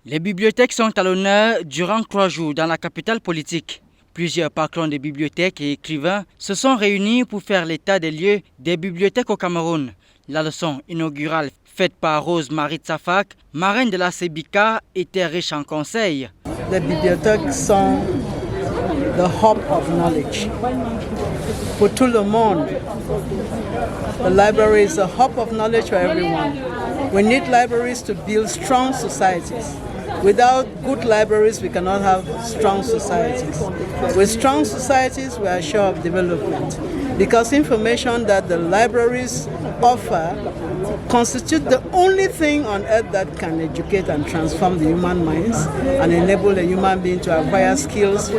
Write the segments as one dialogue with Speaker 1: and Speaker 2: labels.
Speaker 1: Les bibliothèques sont à l'honneur durant 3 jours dans la capitale politique. Plusieurs patrons de bibliothèques et écrivains se sont réunis pour faire l'état des lieux des bibliothèques au Cameroun. La leçon inaugurale faite par Rose Marie Tsafak, marraine de la CBK, était riche en conseils.
Speaker 2: Les bibliothèques sont the hub of knowledge. Pour tout le monde, the library is a hub of knowledge for everyone. We need libraries to build strong societies. Without good libraries, we cannot have strong societies. With strong societies, we are sure of development. Because information that the libraries offer constitute the only thing on earth that can educate and transform the human minds and enable a human being to acquire skills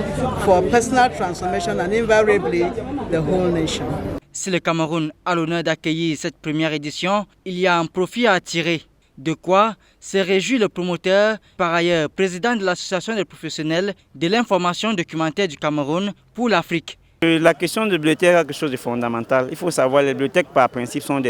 Speaker 2: for personal transformation and invariably the whole nation.
Speaker 1: Si le Cameroun a l'honneur d'accueillir cette première édition, il y a un profit à tirer. De quoi se réjouit le promoteur, par ailleurs président de l'Association des professionnels de l'information documentaire du Cameroun pour l'Afrique.
Speaker 3: La question de bibliothèque est quelque chose de fondamental. Il faut savoir que les bibliothèques par principe sont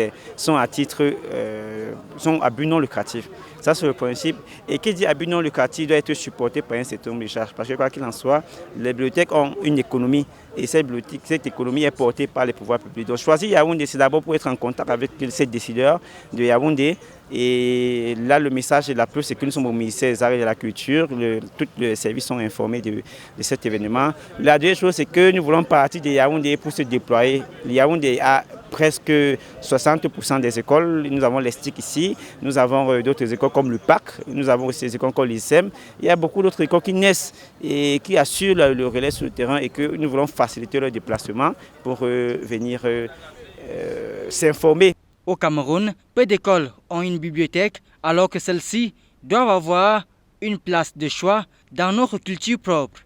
Speaker 3: à but non lucratif. Ça c'est le principe. Et qui dit à but non lucratif doit être supporté par un certain nombre de charges. Parce que quoi qu'il en soit, les bibliothèques ont une économie et cette économie est portée par les pouvoirs publics. Donc choisir Yaoundé, c'est d'abord pour être en contact avec ces décideurs de Yaoundé. Et là, le message de la plus, c'est que nous sommes au ministère des Arts et de la Culture. Tous les services sont informés de cet événement. La deuxième chose, c'est que nous voulons partir de Yaoundé pour se déployer. Yaoundé a presque 60% des écoles. Nous avons les STIC ici. Nous avons d'autres écoles comme le PAC. Nous avons aussi des écoles comme l'ISEM. Il y a beaucoup d'autres écoles qui naissent et qui assurent le relais sur le terrain et que nous voulons faciliter leur déplacement pour venir s'informer.
Speaker 1: Au Cameroun, peu d'écoles ont une bibliothèque alors que celles-ci doivent avoir une place de choix dans notre culture propre.